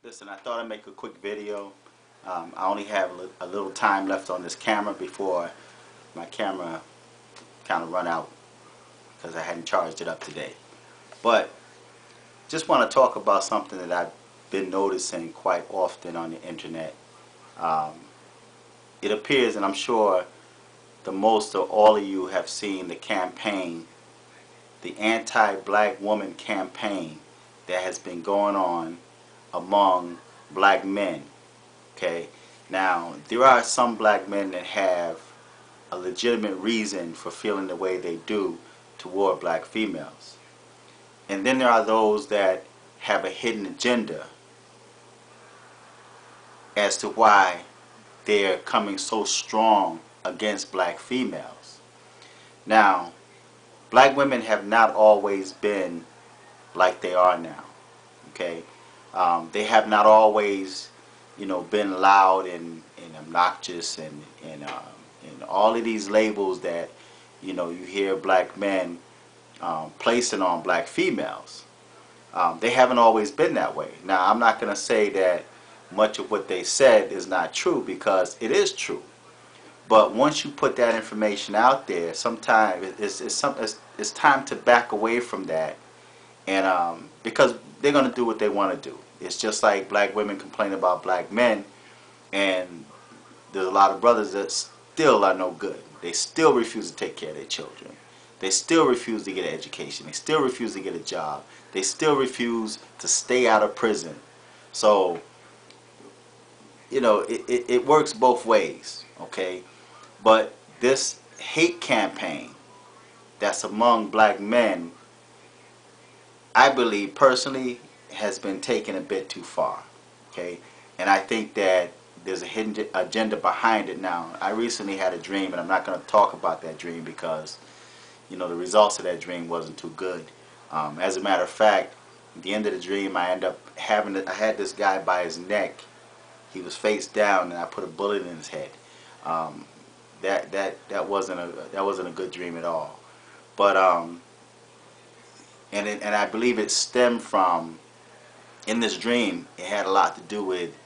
Listen, I thought I'd make a quick video. I only have a little time left on this camera before my camera kind of run out because I hadn't charged it up today. But just want to talk about something that I've been noticing quite often on the internet. Um, it appears, and I'm sure the most of all of you have seen the campaign, the anti-black woman campaign that has been going on among black men. Okay, now there are some black men that have a legitimate reason for feeling the way they do toward black females, and then there are those that have a hidden agenda as to why they're coming so strong against black females. Now, black women have not always been like they are now. Okay, they have not always, been loud and obnoxious and all of these labels that you hear black men placing on black females. They haven't always been that way. Now, I'm not going to say that much of what they said is not true, because it is true. But once you put that information out there, sometimes it's time to back away from that, and because they're going to do what they want to do. It's just like black women complain about black men, and there's a lot of brothers that still are no good. They still refuse to take care of their children. They still refuse to get an education. They still refuse to get a job. They still refuse to stay out of prison. So, it works both ways, okay? But this hate campaign that's among black men, I believe personally, has been taken a bit too far, okay? And I think that there's a hidden agenda behind it now. I recently had a dream, and I'm not going to talk about that dream because, the results of that dream wasn't too good. As a matter of fact, at the end of the dream, I had this guy by his neck. He was face down, and I put a bullet in his head. That wasn't a good dream at all. But and I believe it stemmed from, in this dream, it had a lot to do with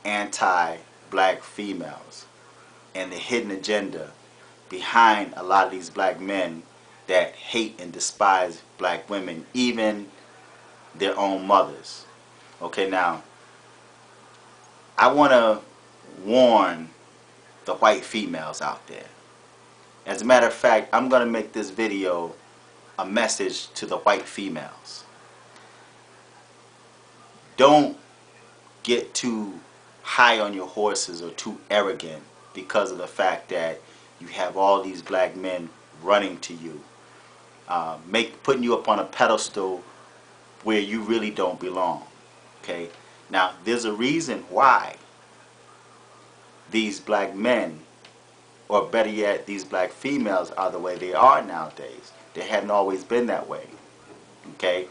anti-black females and the hidden agenda behind a lot of these black men that hate and despise black women, even their own mothers. Okay, now, I want to warn the white females out there. As a matter of fact, I'm going to make this video a message to the white females. Don't get too high on your horses or too arrogant because of the fact that you have all these black men running to you, putting you up on a pedestal where you really don't belong. Okay? Now, there's a reason why these black men, or better yet, these black females, are the way they are nowadays. They hadn't always been that way. Okay?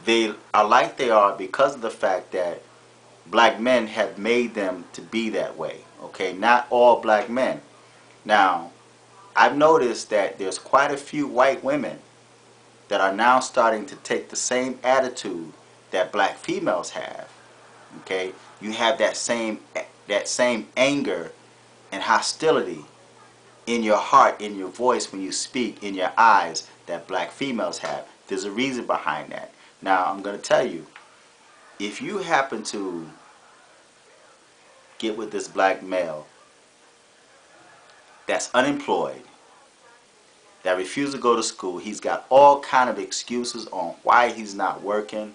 They are like they are because of the fact that black men have made them to be that way. Okay? Not all black men. Now, I've noticed that there's quite a few white women that are now starting to take the same attitude that black females have. Okay? You have that same anger and hostility in your heart, in your voice, when you speak, in your eyes, that black females have. There's a reason behind that. Now, I'm going to tell you, if you happen to get with this black male that's unemployed, that refuses to go to school, he's got all kind of excuses on why he's not working,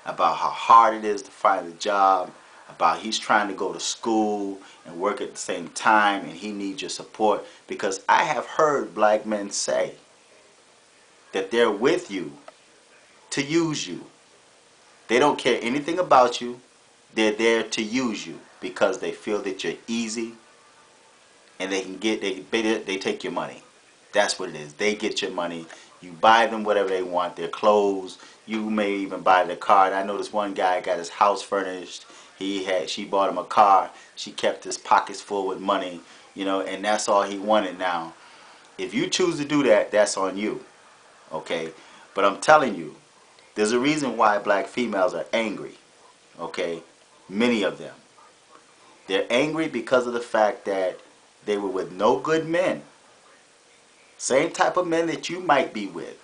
about how hard it is to find a job, about he's trying to go to school and work at the same time, and he needs your support. Because I have heard black men say that they're with you to use you. They don't care anything about you. They're there to use you because they feel that you're easy, and they take your money. That's what it is. They get your money. You buy them whatever they want, their clothes. You may even buy their car. And I know this one guy got his house furnished. She bought him a car. She kept his pockets full with money, and that's all he wanted. Now, if you choose to do that, that's on you. Okay? But I'm telling you, There's a reason why black females are angry, okay? Many of them. They're angry because of the fact that they were with no good men. Same type of men that you might be with,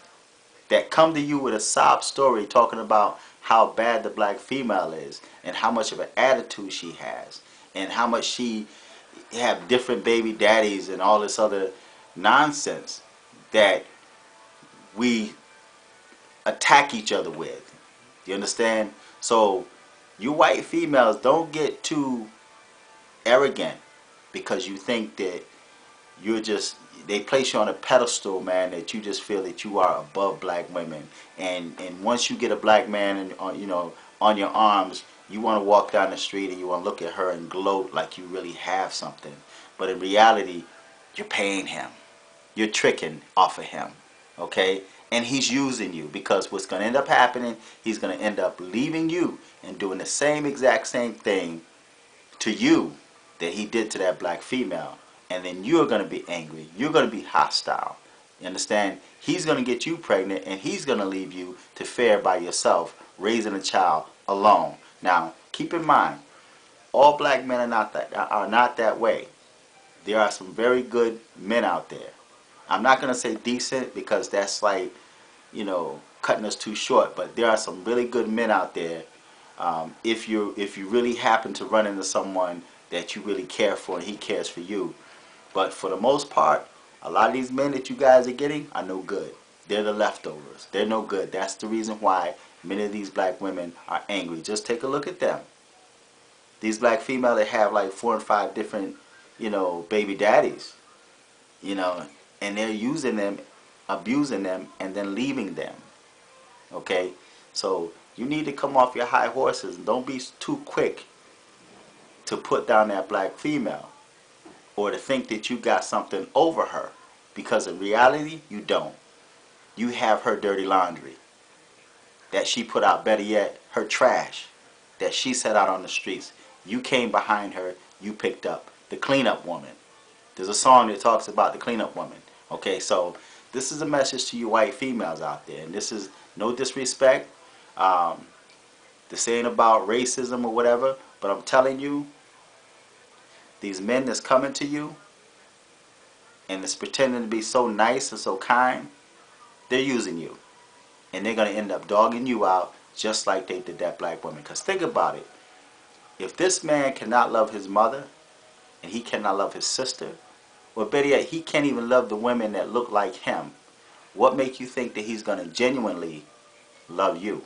that come to you with a sob story talking about how bad the black female is and how much of an attitude she has and how much she have different baby daddies and all this other nonsense that we attack each other with. You understand? So you white females, don't get too arrogant because you think that you're just, they place you on a pedestal, man, that you just feel that you are above black women. And once you get a black man and on your arms, you want to walk down the street and you want to look at her and gloat like you really have something. But in reality, you're paying him. You're tricking off of him, okay? And he's using you, because what's going to end up happening, he's going to end up leaving you and doing the same exact same thing to you that he did to that black female. And then you're going to be angry. You're going to be hostile. You understand? He's going to get you pregnant and he's going to leave you to fare by yourself, raising a child alone. Now, keep in mind, all black men are not that way. There are some very good men out there. I'm not going to say decent because that's like, cutting us too short. But there are some really good men out there. If you really happen to run into someone that you really care for and he cares for you. But for the most part, a lot of these men that you guys are getting are no good. They're the leftovers. They're no good. That's the reason why many of these black women are angry. Just take a look at them. These black females that have like 4 and 5 different, baby daddies, and they're using them, abusing them, and then leaving them. Okay? So you need to come off your high horses and don't be too quick to put down that black female or to think that you got something over her, because in reality you don't. You have her dirty laundry that she put out, better yet her trash that she set out on the streets. You came behind her, you picked up the cleanup woman. There's a song that talks about the cleanup woman. Okay, so this is a message to you white females out there, and this is no disrespect, this ain't about racism or whatever, but I'm telling you, these men that's coming to you and that's pretending to be so nice and so kind, they're using you. And they're going to end up dogging you out just like they did that black woman. Because think about it. If this man cannot love his mother and he cannot love his sister, or better yet, he can't even love the women that look like him, what makes you think that he's going to genuinely love you?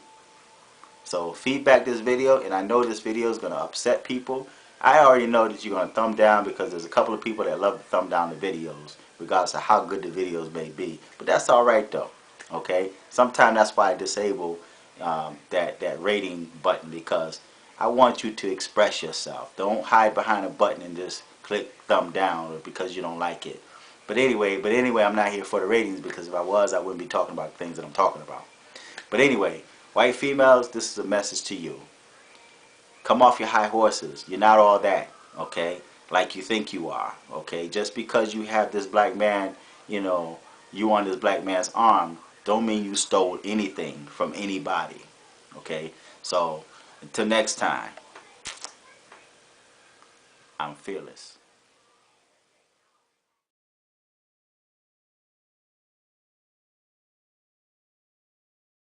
So feedback this video, and I know this video is going to upset people. I already know that you're going to thumb down because there's a couple of people that love to thumb down the videos, regardless of how good the videos may be. But that's alright though, okay? Sometimes that's why I disable that rating button, because I want you to express yourself. Don't hide behind a button and just click thumb down or because you don't like it. But anyway, I'm not here for the ratings, because if I was, I wouldn't be talking about the things that I'm talking about. But anyway, white females, this is a message to you. Come off your high horses. You're not all that, okay? Like you think you are, okay? Just because you have this black man, you on this black man's arm, don't mean you stole anything from anybody, okay? So, until next time, I'm fearless.